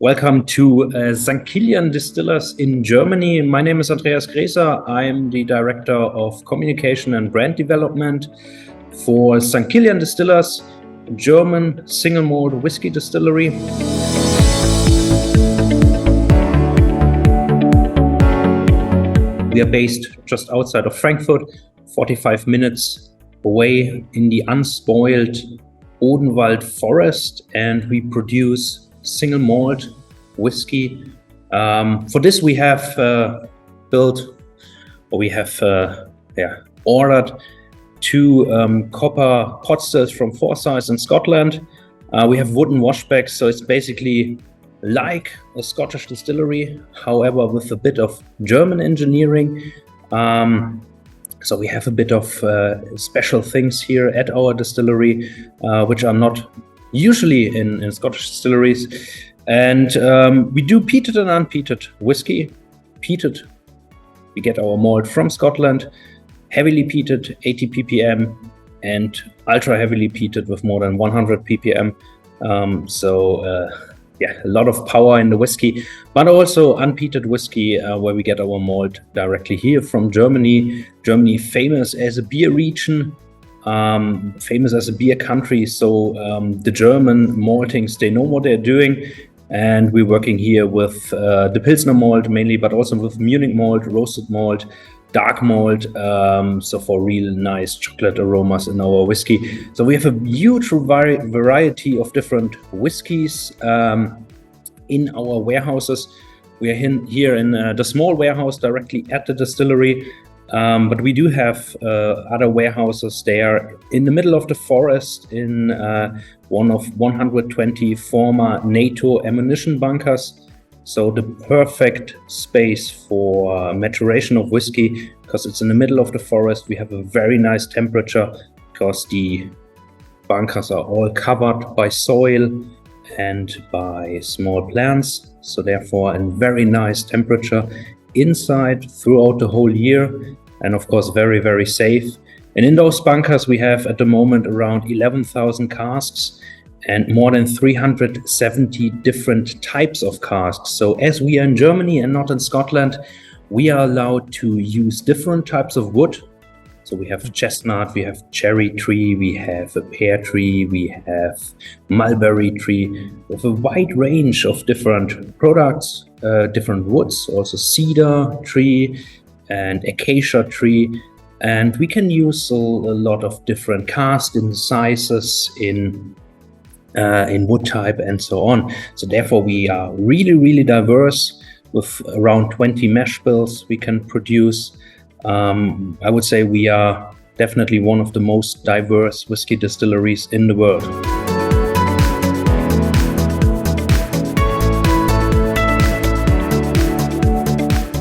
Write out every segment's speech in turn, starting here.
Welcome to St. Kilian Distillers in Germany. My name is Andreas Gräser. I'm the Director of Communication and Brand Development for St. Kilian Distillers, a German single malt whiskey distillery. We are based just outside of Frankfurt, 45 minutes away in the unspoiled Odenwald forest, and we produce single malt whiskey. For this we have ordered two copper pot stills from Forsyth in Scotland. We have wooden washbacks, so it's basically like a Scottish distillery, however with a bit of German engineering. So we have a bit of special things here at our distillery, which are not usually in Scottish distilleries. And we do peated and unpeated whiskey. Peated, we get our malt from Scotland, heavily peated, 80 ppm, and ultra heavily peated with more than 100 ppm. A lot of power in the whiskey, but also unpeated whiskey, where we get our malt directly here from Germany. Germany, famous as a beer region, famous as a beer country. So the German maltings, they know what they're doing. And we're working here with the Pilsner malt mainly, but also with Munich malt, roasted malt, dark malt, so for real nice chocolate aromas in our whiskey. So we have a huge variety of different whiskeys in our warehouses. We are here in the small warehouse directly at the distillery, but we do have other warehouses there in the middle of the forest in one of 120 former NATO ammunition bunkers. So the perfect space for maturation of whiskey, because it's in the middle of the forest. We have a very nice temperature because the bunkers are all covered by soil and by small plants. So therefore a very nice temperature inside throughout the whole year, and of course very, very safe. And in those bunkers we have at the moment around 11,000 casks and more than 370 different types of casks. So as we are in Germany and not in Scotland, we are allowed to use different types of wood. So we have chestnut, we have cherry tree, we have a pear tree, we have mulberry tree, with a wide range of different products, different woods, also cedar tree and acacia tree. And we can use a lot of different casks in sizes, in wood type and so on. So therefore we are really, really diverse with around 20 mash bills we can produce. I would say we are definitely one of the most diverse whiskey distilleries in the world.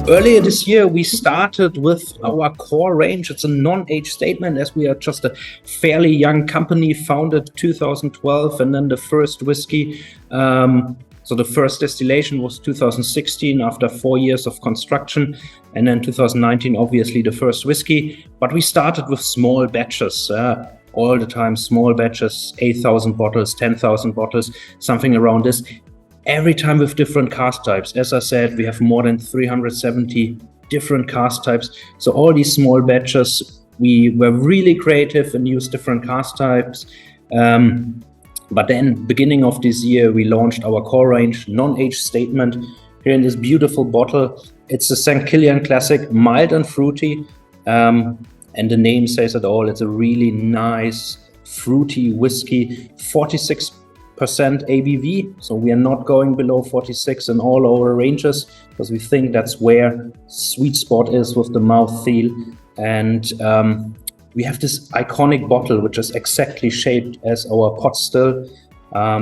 Earlier this year, we started with our core range. It's a non-age statement, as we are just a fairly young company, founded 2012, and then the first whiskey. So the first distillation was 2016 after 4 years of construction, and then 2019, obviously the first whiskey. But we started with small batches, all the time, small batches, 8,000 bottles, 10,000 bottles, something around this. Every time with different cask types. As I said, we have more than 370 different cask types. So all these small batches, we were really creative and used different cask types. But then beginning of this year, we launched our core range, non-age statement. Here in this beautiful bottle, it's a St. Kilian Classic, mild and fruity. And the name says it all. It's a really nice, fruity whiskey, 46% ABV, so we are not going below 46 in all our ranges, because we think that's where sweet spot is with the mouthfeel. And we have this iconic bottle which is exactly shaped as our pot still,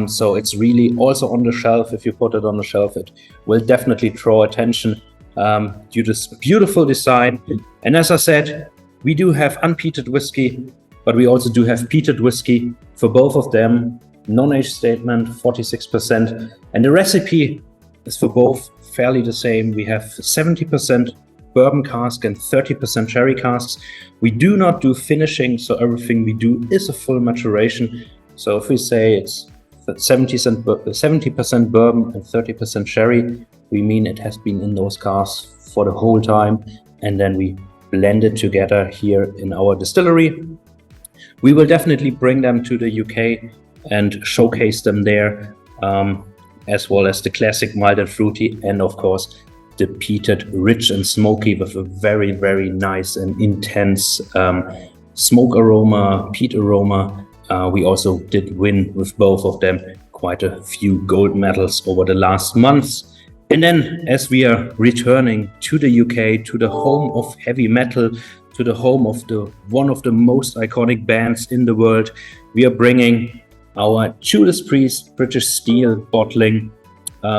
so it's really also on the shelf. If you put it on the shelf, it will definitely draw attention due to this beautiful design. And as I said, we do have unpeated whiskey, but we also do have peated whiskey. For both of them, non-age statement, 46%. And the recipe is for both fairly the same. We have 70% bourbon cask and 30% sherry casks. We do not do finishing, so everything we do is a full maturation. So if we say it's 70% bourbon and 30% sherry. We mean it has been in those casks for the whole time, and then we blend it together here in our distillery. We will definitely bring them to the UK and showcase them there, as well as the classic mild and fruity, and of course the peated rich and smoky with a very, very nice and intense smoke aroma, peat aroma. We also did win with both of them quite a few gold medals over the last months. And then as we are returning to the UK, to the home of heavy metal, to the home of one of the most iconic bands in the world, we are bringing our Judas Priest British Steel bottling.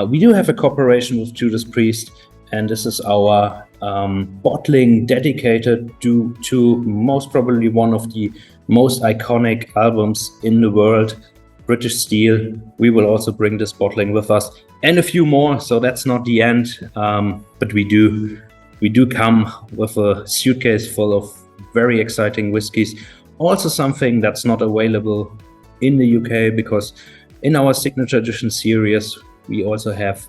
We do have a cooperation with Judas Priest, and this is our bottling dedicated to most probably one of the most iconic albums in the world, British Steel. We will also bring this bottling with us and a few more, so that's not the end, but we do come with a suitcase full of very exciting whiskies. Also something that's not available in the UK, because in our signature edition series we also have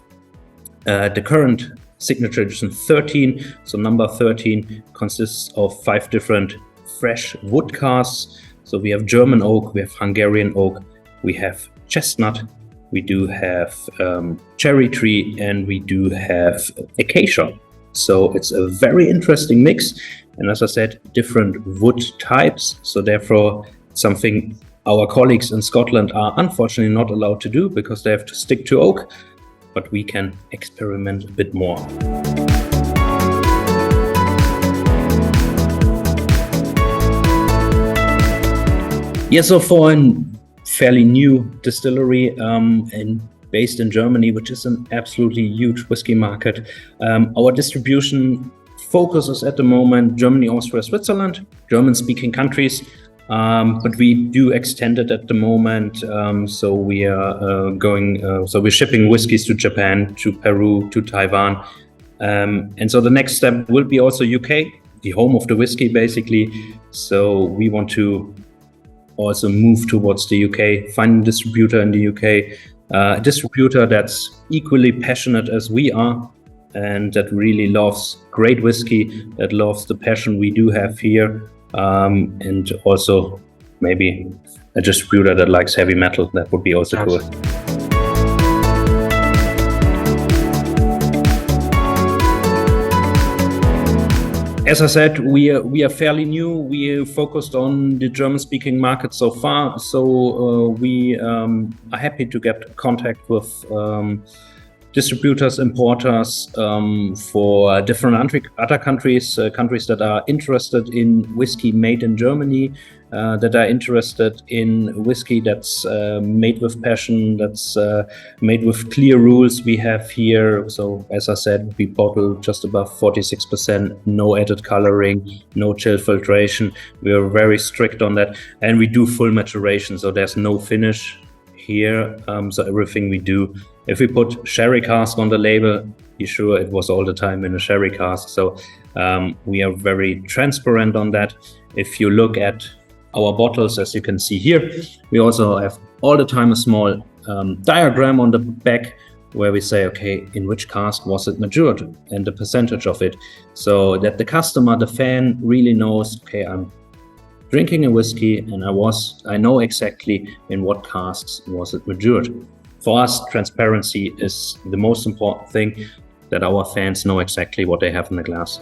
the current signature edition 13. So number 13 consists of 5 different fresh wood casks. So we have German oak, we have Hungarian oak, we have chestnut, we do have cherry tree, and we do have acacia. So it's a very interesting mix, and as I said, different wood types. So therefore something our colleagues in Scotland are unfortunately not allowed to do, because they have to stick to oak, but we can experiment a bit more. Yeah, so for a fairly new distillery and based in Germany, which is an absolutely huge whiskey market, our distribution focuses at the moment Germany, Austria, Switzerland, German-speaking countries. But we do extend it at the moment. So we are we're shipping whiskies to Japan, to Peru, to Taiwan. And so the next step will be also UK, the home of the whiskey, basically. So we want to also move towards the UK, find a distributor in the UK, a distributor that's equally passionate as we are, and that really loves great whiskey, that loves the passion we do have here. And also maybe a distributor that likes heavy metal. That would be also cool. As I said, we are fairly new. We focused on the German-speaking market so far. So we are happy to get contact with distributors, importers for different other countries, countries that are interested in whiskey made in Germany, that are interested in whiskey that's made with passion, that's made with clear rules we have here. So as I said, we bottle just above 46%, no added coloring, no chill filtration. We are very strict on that, and we do full maturation, so there's no finish here. So everything we do, if we put sherry cask on the label, be sure it was all the time in a sherry cask. So we are very transparent on that. If you look at our bottles, as you can see here, we also have all the time a small diagram on the back where we say, okay, in which cask was it matured and the percentage of it, so that the customer, the fan, really knows, okay, I'm drinking a whiskey and I know exactly in what casks was it matured. For us, transparency is the most important thing, that our fans know exactly what they have in the glass.